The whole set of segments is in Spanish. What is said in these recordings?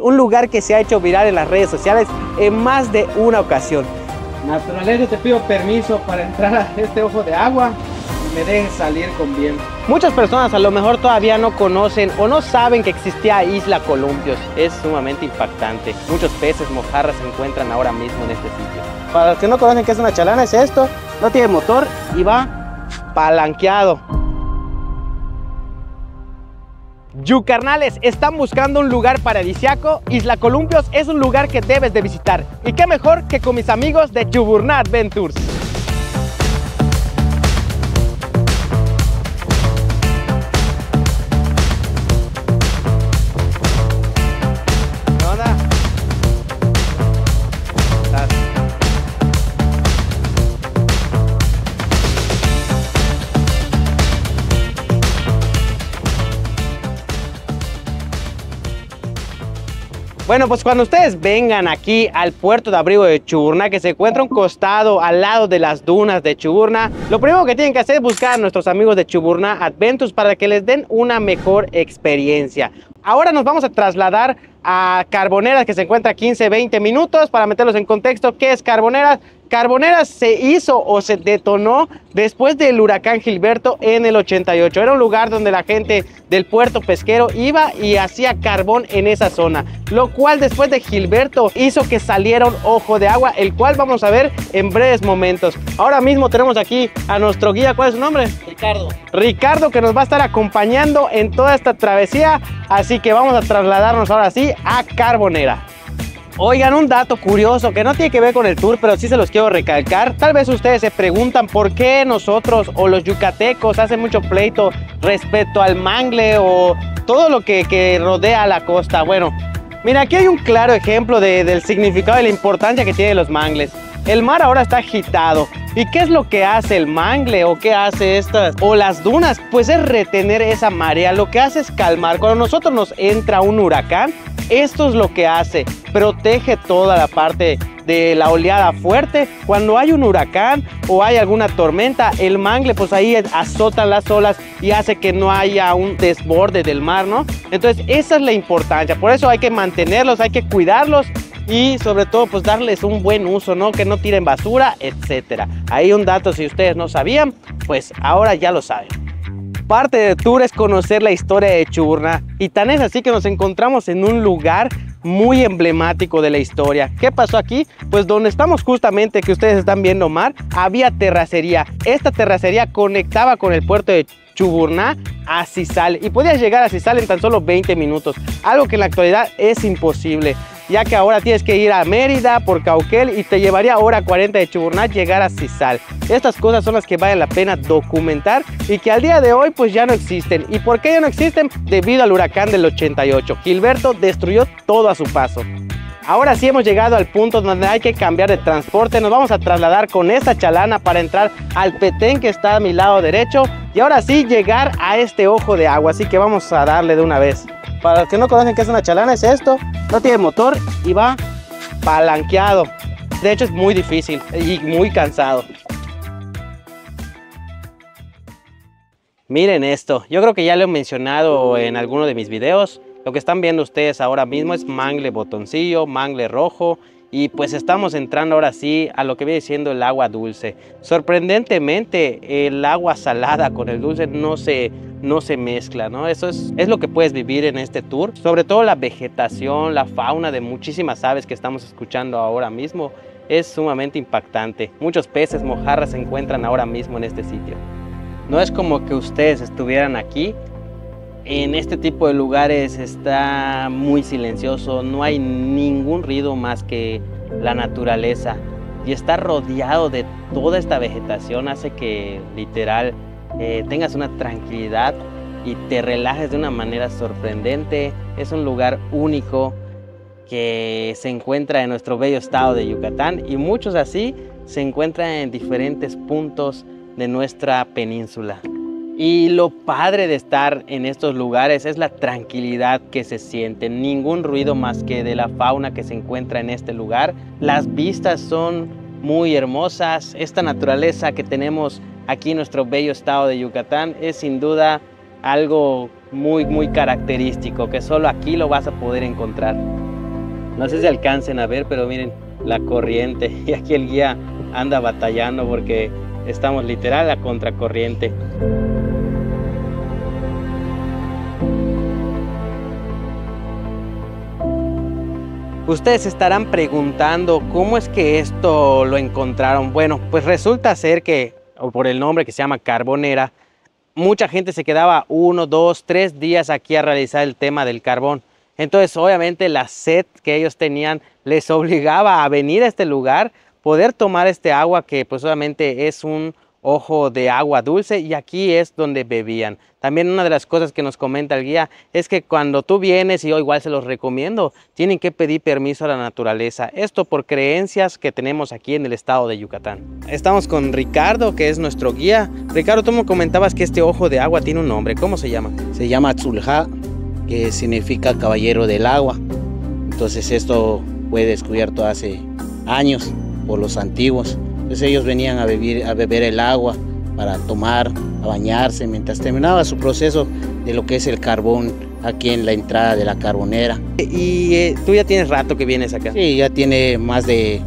Un lugar que se ha hecho viral en las redes sociales en más de una ocasión. Naturaleza, te pido permiso para entrar a este ojo de agua y me dejes salir con bien. Muchas personas a lo mejor todavía no conocen o no saben que existía Isla Columpios. Es sumamente impactante. Muchos peces, mojarras se encuentran ahora mismo en este sitio. Para los que no conocen qué es una chalana, es esto. No tiene motor y va palanqueado. Yucarnales, ¿están buscando un lugar paradisíaco? Isla Columpios es un lugar que debes de visitar. Y qué mejor que con mis amigos de Chuburná Adventures. ¿Qué onda? ¿Cómo estás? Bueno, pues cuando ustedes vengan aquí al puerto de abrigo de Chuburná, que se encuentra un costado al lado de las dunas de Chuburná, lo primero que tienen que hacer es buscar a nuestros amigos de Chuburná Adventures para que les den una mejor experiencia. Ahora nos vamos a trasladar a Carboneras, que se encuentra a 15-20 minutos. Para meterlos en contexto, ¿qué es Carboneras? Carboneras se hizo o se detonó después del huracán Gilberto en el 88. Era un lugar donde la gente del puerto pesquero iba y hacía carbón en esa zona, lo cual después de Gilberto hizo que saliera un ojo de agua, el cual vamos a ver en breves momentos. Ahora mismo tenemos aquí a nuestro guía. ¿Cuál es su nombre? Ricardo. Ricardo, que nos va a estar acompañando en toda esta travesía, así que vamos a trasladarnos ahora sí a Carbonera. Oigan, un dato curioso que no tiene que ver con el tour, pero sí se los quiero recalcar. Tal vez ustedes se preguntan por qué nosotros o los yucatecos hacen mucho pleito respecto al mangle o todo lo que rodea la costa. Bueno, mira, aquí hay un claro ejemplo del significado y la importancia que tienen los mangles. El mar ahora está agitado. ¿Y qué es lo que hace el mangle o qué hace estas o las dunas? Pues es retener esa marea. Lo que hace es calmar. Cuando nosotros nos entra un huracán, esto es lo que hace, protege toda la parte de la oleada fuerte. Cuando hay un huracán o hay alguna tormenta, el mangle pues ahí azota las olas y hace que no haya un desborde del mar, ¿no? Entonces esa es la importancia, por eso hay que mantenerlos, hay que cuidarlos y sobre todo pues darles un buen uso, ¿no? Que no tiren basura, etcétera. Ahí un dato, si ustedes no sabían, pues ahora ya lo saben. Parte del tour es conocer la historia de Chuburná, y tan es así que nos encontramos en un lugar muy emblemático de la historia. ¿Qué pasó aquí? Pues donde estamos justamente, que ustedes están viendo mar, había terracería. Esta terracería conectaba con el puerto de Chuburná a Cizal y podías llegar a Cizal en tan solo 20 minutos, algo que en la actualidad es imposible, ya que ahora tienes que ir a Mérida por Cauquel y te llevaría hora 40 de Chuburná llegar a Cizal. Estas cosas son las que valen la pena documentar y que al día de hoy pues ya no existen. ¿Y por qué ya no existen? Debido al huracán del 88. Gilberto destruyó todo a su paso. Ahora sí hemos llegado al punto donde hay que cambiar de transporte. Nos vamos a trasladar con esta chalana para entrar al Petén, que está a mi lado derecho, y ahora sí llegar a este ojo de agua. Así que vamos a darle de una vez. Para los que no conocen qué es una chalana, es esto. No tiene motor y va palanqueado. De hecho es muy difícil y muy cansado. Miren esto, yo creo que ya lo he mencionado en alguno de mis videos. Lo que están viendo ustedes ahora mismo es mangle botoncillo, mangle rojo, y pues estamos entrando ahora sí a lo que viene siendo el agua dulce. Sorprendentemente el agua salada con el dulce no se mezcla, ¿no? Eso es lo que puedes vivir en este tour. Sobre todo la vegetación, la fauna de muchísimas aves que estamos escuchando ahora mismo es sumamente impactante. Muchos peces, mojarras se encuentran ahora mismo en este sitio. No es como que ustedes estuvieran aquí. En este tipo de lugares está muy silencioso, no hay ningún ruido más que la naturaleza, y estar rodeado de toda esta vegetación hace que literal tengas una tranquilidad y te relajes de una manera sorprendente. Es un lugar único que se encuentra en nuestro bello estado de Yucatán, y muchos así se encuentran en diferentes puntos de nuestra península. Y lo padre de estar en estos lugares es la tranquilidad que se siente, ningún ruido más que de la fauna que se encuentra en este lugar. Las vistas son muy hermosas. Esta naturaleza que tenemos aquí en nuestro bello estado de Yucatán es sin duda algo muy característico que solo aquí lo vas a poder encontrar. No sé si alcancen a ver, pero miren la corriente. Y aquí el guía anda batallando porque estamos literal a contracorriente. Ustedes se estarán preguntando cómo es que esto lo encontraron. Bueno, pues resulta ser que, o por el nombre que se llama Carbonera, mucha gente se quedaba 1, 2, 3 días aquí a realizar el tema del carbón. Entonces, obviamente, la sed que ellos tenían les obligaba a venir a este lugar, poder tomar este agua que pues obviamente es un ojo de agua dulce, y aquí es donde bebían. También una de las cosas que nos comenta el guía es que cuando tú vienes, y yo igual se los recomiendo, tienen que pedir permiso a la naturaleza. Esto por creencias que tenemos aquí en el estado de Yucatán. Estamos con Ricardo, que es nuestro guía. Ricardo, tú me comentabas que este ojo de agua tiene un nombre. ¿Cómo se llama? Se llama Tzulha, que significa caballero del agua. Entonces esto fue descubierto hace años por los antiguos. Entonces ellos venían a beber el agua para tomar, a bañarse, mientras terminaba su proceso de lo que es el carbón aquí en la entrada de la Carbonera. ¿Y tú ya tienes rato que vienes acá? Sí, ya tiene más de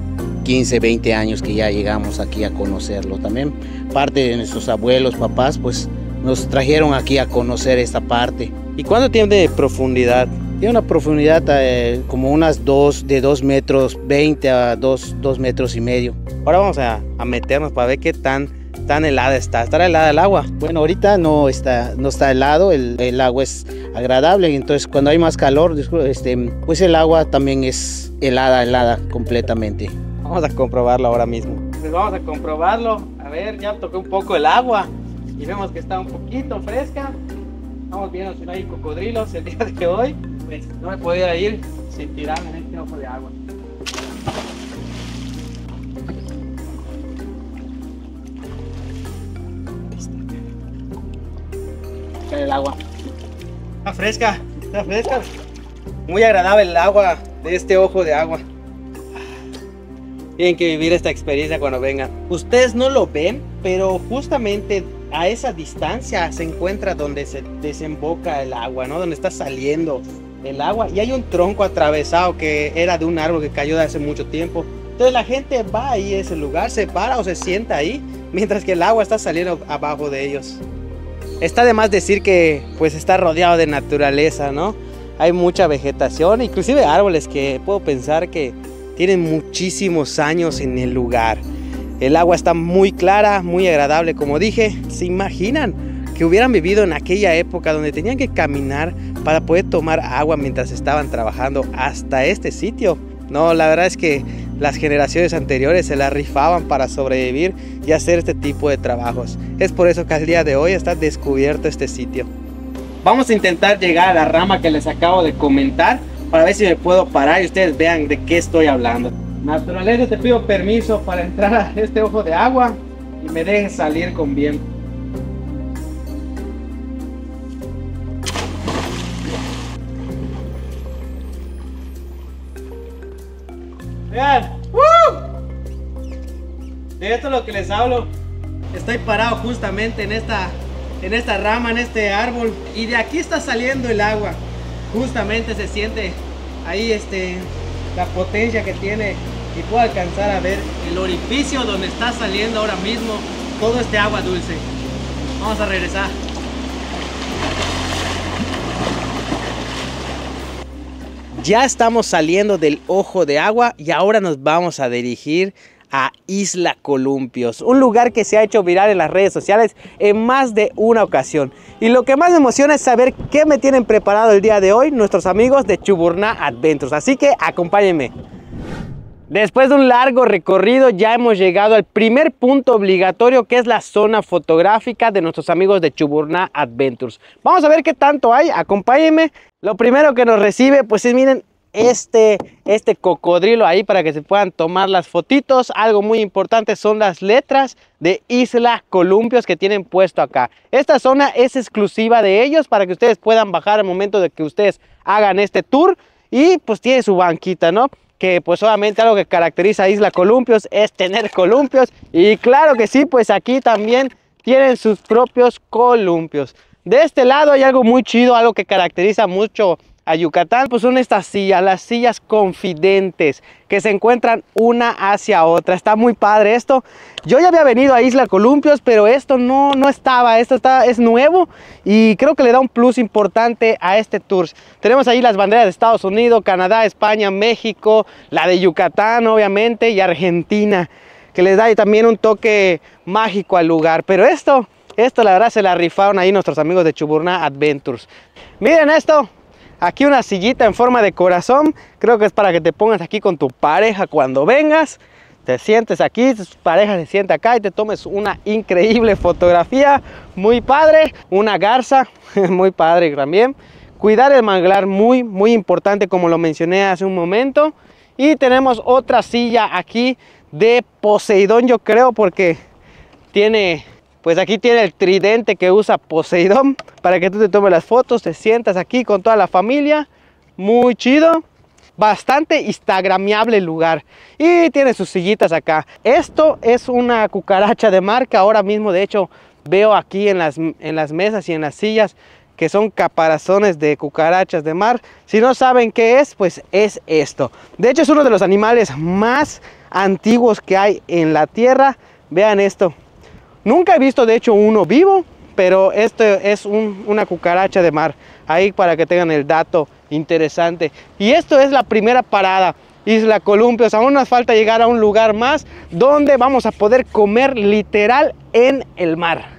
15, 20 años que ya llegamos aquí a conocerlo. También parte de nuestros abuelos, papás, pues nos trajeron aquí a conocer esta parte. ¿Y cuánto tiene de profundidad? Tiene una profundidad como unas de 2 metros 20 a 2 metros y medio. Ahora vamos a meternos para ver qué tan helada está. ¿Estará helada el agua? Bueno, ahorita no está helado, el agua es agradable, y entonces cuando hay más calor, pues el agua también es helada completamente. Vamos a comprobarlo ahora mismo. Pues vamos a comprobarlo. A ver, ya toqué un poco el agua y vemos que está un poquito fresca. Vamos viendo si no hay cocodrilos el día de hoy. Pues no me podía ir sin tirarme en este ojo de agua. El agua. Está fresca, está fresca. Muy agradable el agua de este ojo de agua. Tienen que vivir esta experiencia cuando vengan. Ustedes no lo ven, pero justamente a esa distancia se encuentra donde se desemboca el agua, ¿no? Donde está saliendo el agua, y hay un tronco atravesado que era de un árbol que cayó de hace mucho tiempo. Entonces la gente va ahí a ese lugar, se para o se sienta ahí, mientras que el agua está saliendo abajo de ellos. Está de más decir que pues está rodeado de naturaleza, ¿no? Hay mucha vegetación, inclusive árboles que puedo pensar que tienen muchísimos años en el lugar. El agua está muy clara, muy agradable, como dije. ¿Se imaginan que hubieran vivido en aquella época donde tenían que caminar para poder tomar agua mientras estaban trabajando hasta este sitio? No, la verdad es que las generaciones anteriores se la rifaban para sobrevivir y hacer este tipo de trabajos. Es por eso que al día de hoy está descubierto este sitio. Vamos a intentar llegar a la rama que les acabo de comentar para ver si me puedo parar y ustedes vean de qué estoy hablando. Naturaleza, te pido permiso para entrar a este ojo de agua y me dejes salir con bien. Vean, de esto es lo que les hablo. Estoy parado justamente en esta rama, en este árbol, y de aquí está saliendo el agua. Justamente se siente ahí la potencia que tiene, y puedo alcanzar a ver el orificio donde está saliendo ahora mismo todo este agua dulce. Vamos a regresar. Ya estamos saliendo del ojo de agua y ahora nos vamos a dirigir a Isla Columpios, un lugar que se ha hecho viral en las redes sociales en más de una ocasión. Y lo que más me emociona es saber qué me tienen preparado el día de hoy nuestros amigos de Chuburná Adventures, así que acompáñenme. Después de un largo recorrido ya hemos llegado al primer punto obligatorio, que es la zona fotográfica de nuestros amigos de Chuburná Adventures. Vamos a ver qué tanto hay, acompáñenme. Lo primero que nos recibe pues es, miren, este cocodrilo ahí para que se puedan tomar las fotitos. Algo muy importante son las letras de Isla Columpios que tienen puesto acá. Esta zona es exclusiva de ellos para que ustedes puedan bajar al momento de que ustedes hagan este tour, y pues tiene su banquita, ¿no? Que pues obviamente algo que caracteriza a Isla Columpios es tener columpios, y claro que sí, pues aquí también tienen sus propios columpios. De este lado hay algo muy chido, algo que caracteriza mucho a Yucatán, pues son estas sillas, las sillas confidentes, que se encuentran una hacia otra. Está muy padre esto. Yo ya había venido a Isla Columpios, pero esto no estaba. Es nuevo y creo que le da un plus importante a este tour. Tenemos ahí las banderas de Estados Unidos, Canadá, España, México, la de Yucatán obviamente y Argentina, que les da también un toque mágico al lugar. Pero esto la verdad se la rifaron ahí nuestros amigos de Chuburná Adventures. Miren esto. Aquí una sillita en forma de corazón, creo que es para que te pongas aquí con tu pareja cuando vengas, te sientes aquí, tu pareja se siente acá y te tomes una increíble fotografía, muy padre, una garza, muy padre también. Cuidar el manglar, muy importante como lo mencioné hace un momento. Y tenemos otra silla aquí de Poseidón, yo creo, porque tiene... Pues aquí tiene el tridente que usa Poseidón para que tú te tomes las fotos, te sientas aquí con toda la familia. Muy chido. Bastante instagramiable el lugar. Y tiene sus sillitas acá. Esto es una cucaracha de mar que ahora mismo de hecho veo aquí en las mesas y en las sillas que son caparazones de cucarachas de mar. Si no saben qué es, pues es esto. De hecho es uno de los animales más antiguos que hay en la tierra. Vean esto. Nunca he visto de hecho uno vivo, pero esto es una cucaracha de mar. Ahí para que tengan el dato interesante. Y esto es la primera parada, Isla Columpios. Aún nos falta llegar a un lugar más donde vamos a poder comer literal en el mar.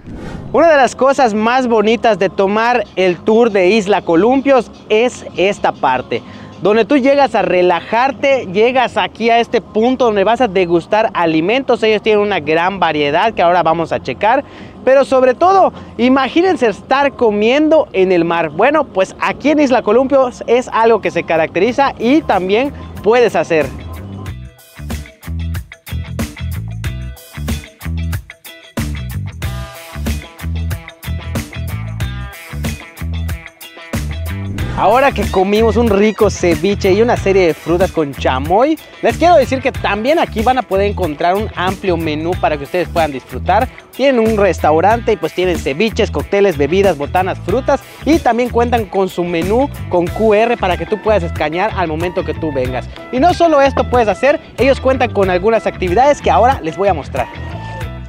Una de las cosas más bonitas de tomar el tour de Isla Columpios es esta parte, donde tú llegas a relajarte, llegas aquí a este punto donde vas a degustar alimentos. Ellos tienen una gran variedad que ahora vamos a checar, pero sobre todo, imagínense estar comiendo en el mar. Bueno, pues aquí en Isla Columpios es algo que se caracteriza y también puedes hacer. Ahora que comimos un rico ceviche y una serie de frutas con chamoy, les quiero decir que también aquí van a poder encontrar un amplio menú para que ustedes puedan disfrutar. Tienen un restaurante y pues tienen ceviches, cócteles, bebidas, botanas, frutas y también cuentan con su menú con QR para que tú puedas escanear al momento que tú vengas. Y no solo esto puedes hacer, ellos cuentan con algunas actividades que ahora les voy a mostrar.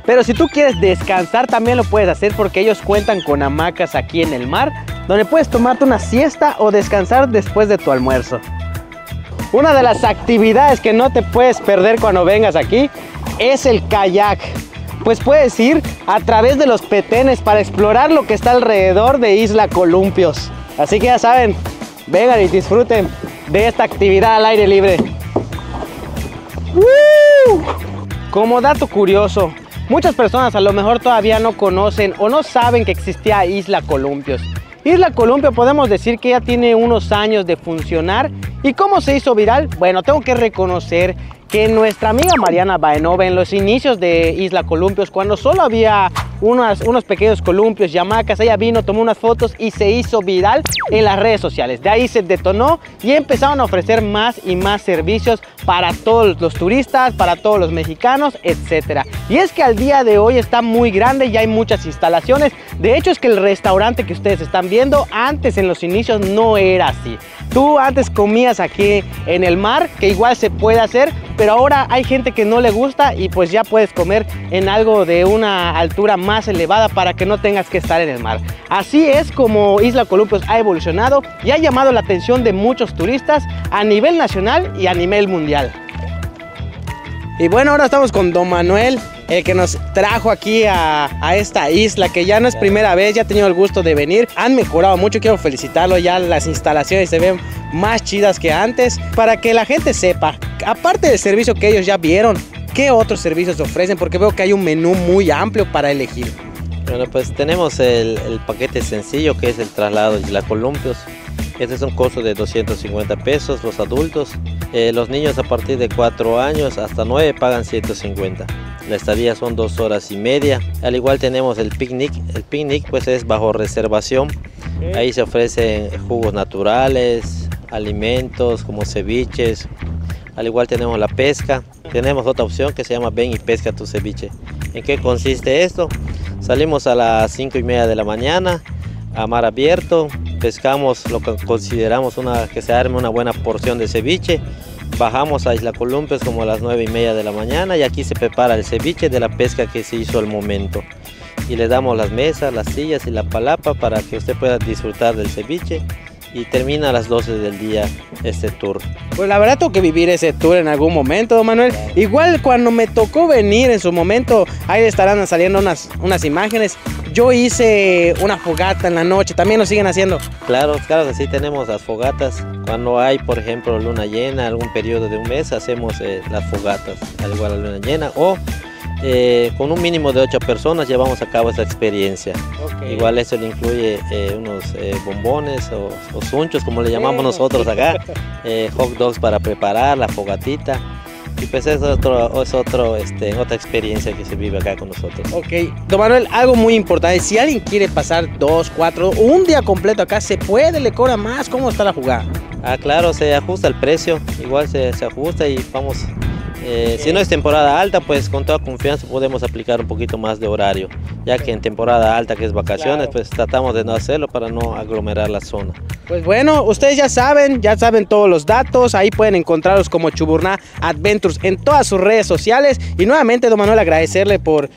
Pero si tú quieres descansar también lo puedes hacer porque ellos cuentan con hamacas aquí en el mar, donde puedes tomarte una siesta o descansar después de tu almuerzo. Una de las actividades que no te puedes perder cuando vengas aquí es el kayak. Pues puedes ir a través de los petenes para explorar lo que está alrededor de Isla Columpios. Así que ya saben, vengan y disfruten de esta actividad al aire libre. Como dato curioso, muchas personas a lo mejor todavía no conocen o no saben que existía Isla Columpios. Isla Columpio podemos decir que ya tiene unos años de funcionar. ¿Y cómo se hizo viral? Bueno, tengo que reconocer que nuestra amiga Mariana Baenova en los inicios de Isla Columpios, cuando solo había unos pequeños columpios y hamacas, ella vino, tomó unas fotos y se hizo viral en las redes sociales. De ahí se detonó y empezaron a ofrecer más y más servicios para todos los turistas, para todos los mexicanos, etc. Y es que al día de hoy está muy grande y hay muchas instalaciones. De hecho es que el restaurante que ustedes están viendo antes en los inicios no era así. Tú antes comías aquí en el mar, que igual se puede hacer, pero ahora hay gente que no le gusta y pues ya puedes comer en algo de una altura más elevada para que no tengas que estar en el mar. Así es como Isla Columpios ha evolucionado y ha llamado la atención de muchos turistas a nivel nacional y a nivel mundial. Y bueno, ahora estamos con Don Manuel, el que nos trajo aquí a esta isla, que ya no es primera vez, ya ha tenido el gusto de venir. Han mejorado mucho, quiero felicitarlo, ya las instalaciones se ven más chidas que antes, para que la gente sepa, aparte del servicio que ellos ya vieron, ¿qué otros servicios ofrecen? Porque veo que hay un menú muy amplio para elegir. Bueno, pues tenemos el paquete sencillo, que es el traslado de Isla Columpios. Este es un costo de 250 pesos los adultos. Los niños a partir de 4 años hasta 9 pagan 150. La estadía son 2 horas y media. Al igual tenemos el picnic. El picnic pues es bajo reservación. Ahí se ofrecen jugos naturales, alimentos como ceviches. Al igual tenemos la pesca. Tenemos otra opción que se llama ven y pesca tu ceviche. ¿En qué consiste esto? Salimos a las 5:30 de la mañana a mar abierto. pescamos lo que consideramos que se arme una buena porción de ceviche. Bajamos a Isla Columpios como a las 9:30 de la mañana y aquí se prepara el ceviche de la pesca que se hizo al momento. Y le damos las mesas, las sillas y la palapa para que usted pueda disfrutar del ceviche. Y termina a las 12 del día este tour. Pues la verdad tengo que vivir ese tour en algún momento, don Manuel. Igual cuando me tocó venir en su momento, ahí estarán saliendo unas imágenes. Yo hice una fogata en la noche, también lo siguen haciendo. Claro, que sí tenemos las fogatas. Cuando hay, por ejemplo, luna llena, algún periodo de un mes, hacemos las fogatas, al igual a la luna llena. O con un mínimo de 8 personas llevamos a cabo esa experiencia. Okay. Igual eso le incluye unos bombones o sunchos, como le llamamos nosotros acá, hot dogs para preparar, la fogatita. Y pues es otra experiencia que se vive acá con nosotros. Ok, don Manuel, algo muy importante, si alguien quiere pasar 2, 4, un día completo acá, ¿se puede? ¿Le cobra más? ¿Cómo está la jugada? Ah, claro, se ajusta el precio, igual se ajusta y vamos... Si no es temporada alta, pues con toda confianza podemos aplicar un poquito más de horario, ya que en temporada alta, que es vacaciones, claro, pues tratamos de no hacerlo para no aglomerar la zona. Pues bueno, ustedes ya saben todos los datos, ahí pueden encontrarlos como Chuburná Adventures en todas sus redes sociales. Y nuevamente, don Manuel, agradecerle por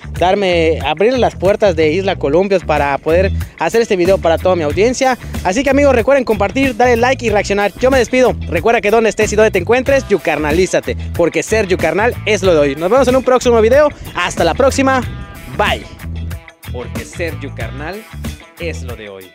abrir las puertas de Isla Columpios para poder hacer este video para toda mi audiencia. Así que amigos, recuerden compartir, darle like y reaccionar. Yo me despido, recuerda que donde estés y donde te encuentres, yucarnalízate, porque ser yucarnal es lo de hoy. Nos vemos en un próximo video, hasta la próxima, bye. Porque ser yucarnal es lo de hoy.